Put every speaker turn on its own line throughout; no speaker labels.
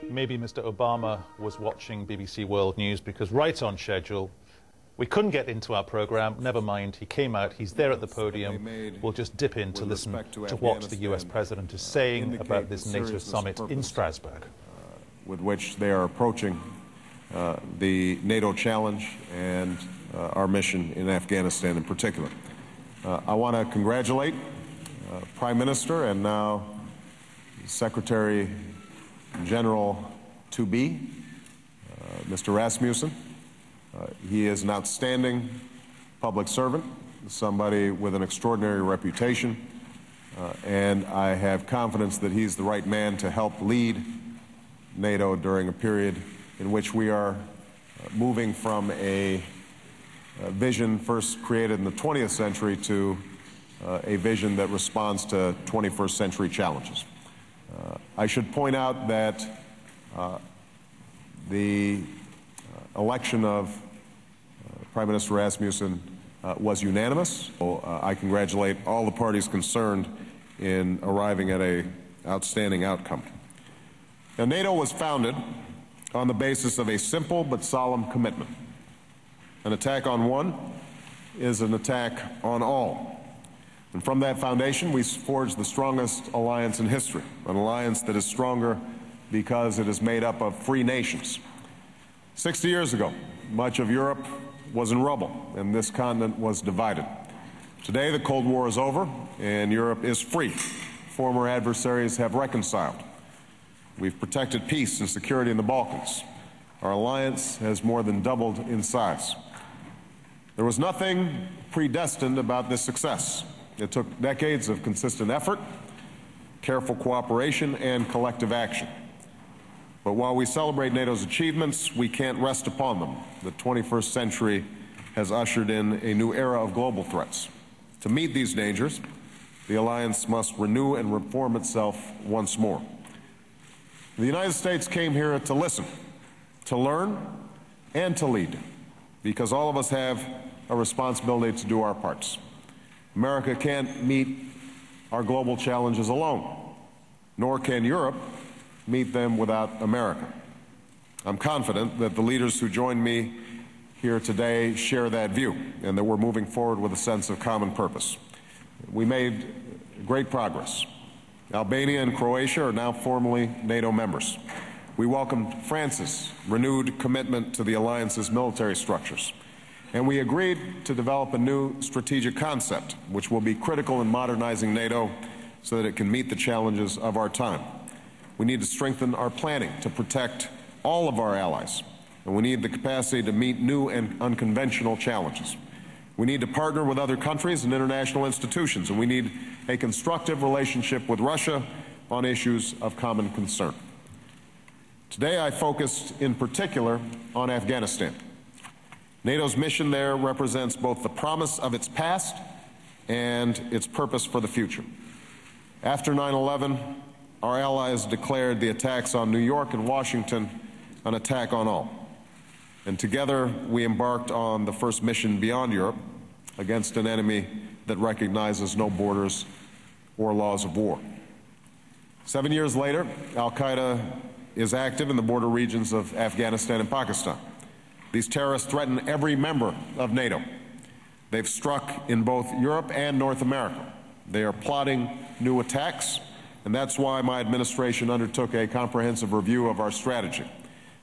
maybe Mr. Obama was watching BBC World News, because right on schedule, we couldn't get into our program. Never mind, he came out, he's there at the podium. We'll just dip in to listen to what the US President is saying about this NATO summit in Strasbourg.
With which they are approaching the NATO challenge and our mission in Afghanistan in particular. I want to congratulate Prime Minister and now Secretary General to be, Mr. Rasmussen. He is an outstanding public servant, somebody with an extraordinary reputation, and I have confidence that he's the right man to help lead NATO during a period in which we are moving from a vision first created in the 20th century to a vision that responds to 21st century challenges. I should point out that the election of Prime Minister Rasmussen was unanimous. So, I congratulate all the parties concerned in arriving at an outstanding outcome. Now, NATO was founded on the basis of a simple but solemn commitment. An attack on one is an attack on all. And from that foundation, we forged the strongest alliance in history, an alliance that is stronger because it is made up of free nations. 60 years ago, much of Europe was in rubble, and this continent was divided. Today, the Cold War is over, and Europe is free. Former adversaries have reconciled. We've protected peace and security in the Balkans. Our alliance has more than doubled in size. There was nothing predestined about this success. It took decades of consistent effort, careful cooperation, and collective action. But while we celebrate NATO's achievements, we can't rest upon them. The 21st century has ushered in a new era of global threats. To meet these dangers, the alliance must renew and reform itself once more. The United States came here to listen, to learn, and to lead, because all of us have a responsibility to do our parts. America can't meet our global challenges alone, nor can Europe meet them without America. I'm confident that the leaders who joined me here today share that view, and that we're moving forward with a sense of common purpose. We made great progress. Albania and Croatia are now formally NATO members. We welcomed France's renewed commitment to the alliance's military structures. And we agreed to develop a new strategic concept, which will be critical in modernizing NATO so that it can meet the challenges of our time. We need to strengthen our planning to protect all of our allies, and we need the capacity to meet new and unconventional challenges. We need to partner with other countries and international institutions, and we need a constructive relationship with Russia on issues of common concern. Today, I focused in particular on Afghanistan. NATO's mission there represents both the promise of its past and its purpose for the future. After 9/11, our allies declared the attacks on New York and Washington an attack on all. And together, we embarked on the first mission beyond Europe against an enemy that recognizes no borders or laws of war. 7 years later, al-Qaeda is active in the border regions of Afghanistan and Pakistan. These terrorists threaten every member of NATO. They've struck in both Europe and North America. They are plotting new attacks, and that's why my administration undertook a comprehensive review of our strategy.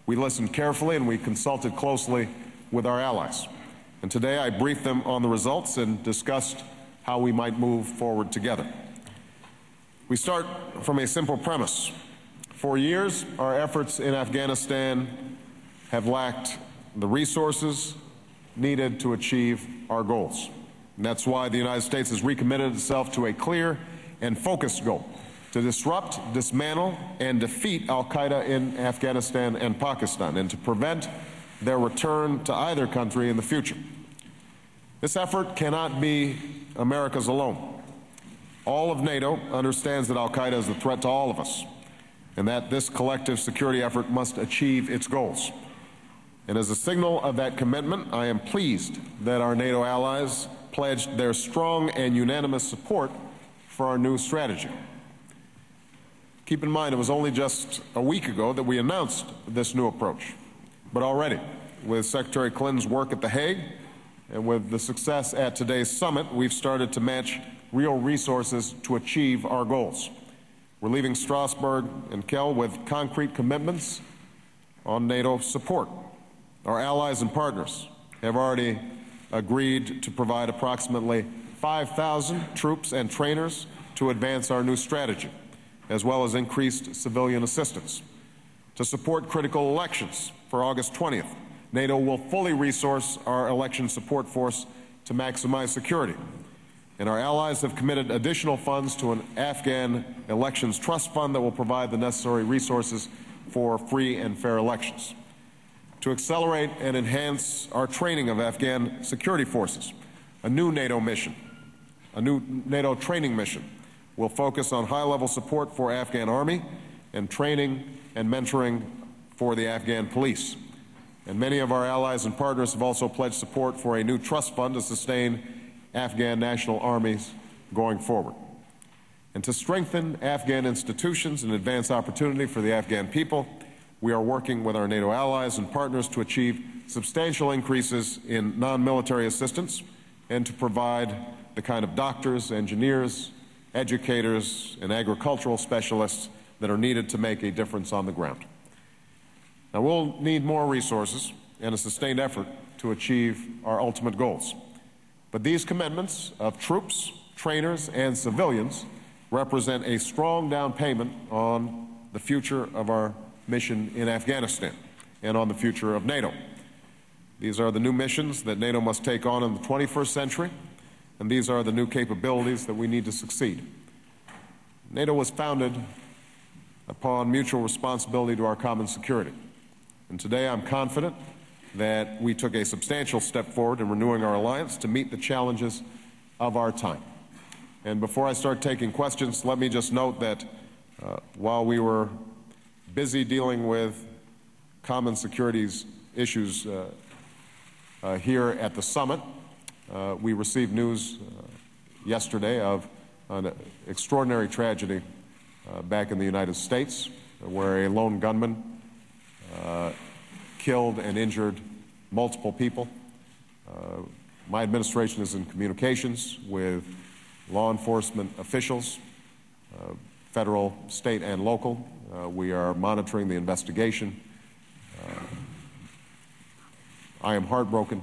We listened carefully and we consulted closely with our allies. And today I briefed them on the results and discussed how we might move forward together. We start from a simple premise. For years, our efforts in Afghanistan have lacked the resources needed to achieve our goals. And that's why the United States has recommitted itself to a clear and focused goal: to disrupt, dismantle, and defeat al-Qaeda in Afghanistan and Pakistan, and to prevent their return to either country in the future. This effort cannot be America's alone. All of NATO understands that al-Qaeda is a threat to all of us, and that this collective security effort must achieve its goals. And as a signal of that commitment, I am pleased that our NATO allies pledged their strong and unanimous support for our new strategy. Keep in mind, it was only just a week ago that we announced this new approach. But already, with Secretary Clinton's work at The Hague and with the success at today's summit, we've started to match real resources to achieve our goals. We're leaving Strasbourg and Kiel with concrete commitments on NATO support. Our allies and partners have already agreed to provide approximately 5,000 troops and trainers to advance our new strategy, as well as increased civilian assistance. To support critical elections for August 20th, NATO will fully resource our election support force to maximize security. And our allies have committed additional funds to an Afghan elections trust fund that will provide the necessary resources for free and fair elections. To accelerate and enhance our training of Afghan security forces, a new NATO mission, a new NATO training mission, will focus on high-level support for Afghan Army and training and mentoring for the Afghan police. And many of our allies and partners have also pledged support for a new trust fund to sustain Afghan national armies going forward. And to strengthen Afghan institutions and advance opportunity for the Afghan people, we are working with our NATO allies and partners to achieve substantial increases in non-military assistance and to provide the kind of doctors, engineers, educators, and agricultural specialists that are needed to make a difference on the ground. Now, we'll need more resources and a sustained effort to achieve our ultimate goals. But these commitments of troops, trainers, and civilians represent a strong down payment on the future of our mission in Afghanistan and on the future of NATO. These are the new missions that NATO must take on in the 21st century, and these are the new capabilities that we need to succeed. NATO was founded upon mutual responsibility to our common security. And today I'm confident that we took a substantial step forward in renewing our alliance to meet the challenges of our time. And before I start taking questions, let me just note that while we were busy dealing with common securities issues here at the summit, we received news yesterday of an extraordinary tragedy back in the United States, where a lone gunman killed and injured multiple people. My administration is in communications with law enforcement officials, federal, state, and local. We are monitoring the investigation. I am heartbroken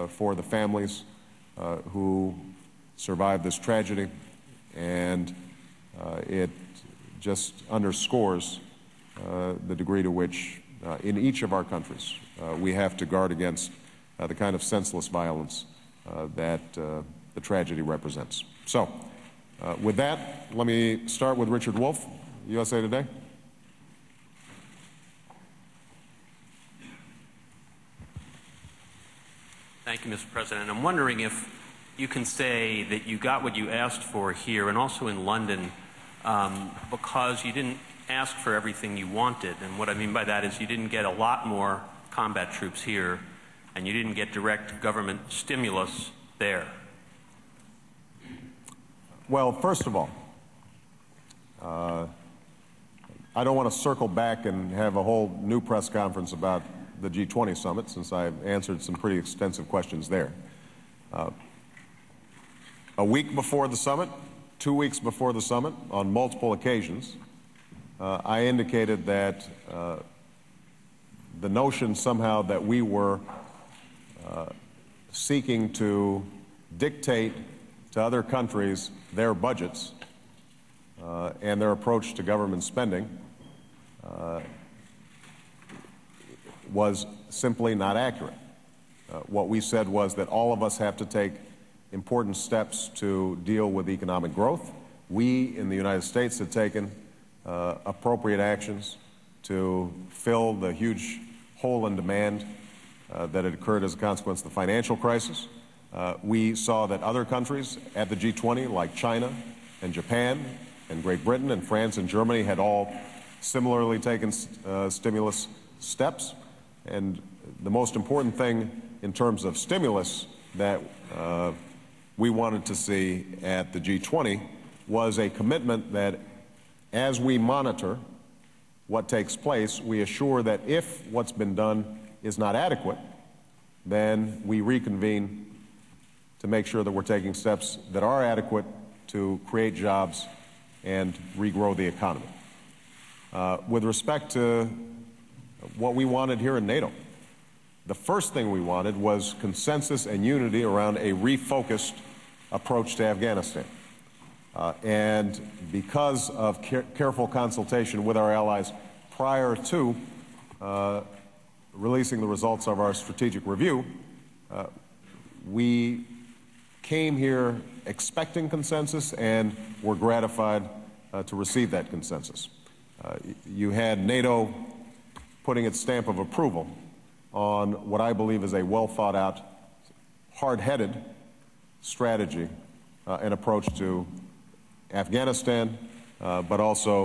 for the families who survived this tragedy, and it just underscores the degree to which in each of our countries we have to guard against the kind of senseless violence that the tragedy represents. So, with that, let me start with Richard Wolff, USA Today.
Thank you, Mr. President. I'm wondering if you can say that you got what you asked for here and also in London because you didn't ask for everything you wanted. And what I mean by that is you didn't get a lot more combat troops here and you didn't get direct government stimulus there.
Well, first of all, I don't want to circle back and have a whole new press conference about the G20 summit, since I've answered some pretty extensive questions there. A week before the summit, 2 weeks before the summit, on multiple occasions, I indicated that the notion somehow that we were seeking to dictate to other countries their budgets and their approach to government spending was simply not accurate. What we said was that all of us have to take important steps to deal with economic growth. We in the United States have taken appropriate actions to fill the huge hole in demand that had occurred as a consequence of the financial crisis. We saw that other countries at the G20, like China and Japan and Great Britain and France and Germany, had all similarly taken stimulus steps. And the most important thing in terms of stimulus that we wanted to see at the G20 was a commitment that as we monitor what takes place, we assure that if what's been done is not adequate, then we reconvene to make sure that we're taking steps that are adequate to create jobs and regrow the economy. With respect to what we wanted here in NATO, the first thing we wanted was consensus and unity around a refocused approach to Afghanistan. And because of careful consultation with our allies prior to releasing the results of our strategic review, we came here expecting consensus and were gratified to receive that consensus. You had NATO putting its stamp of approval on what I believe is a well-thought-out, hard-headed strategy and approach to Afghanistan, but also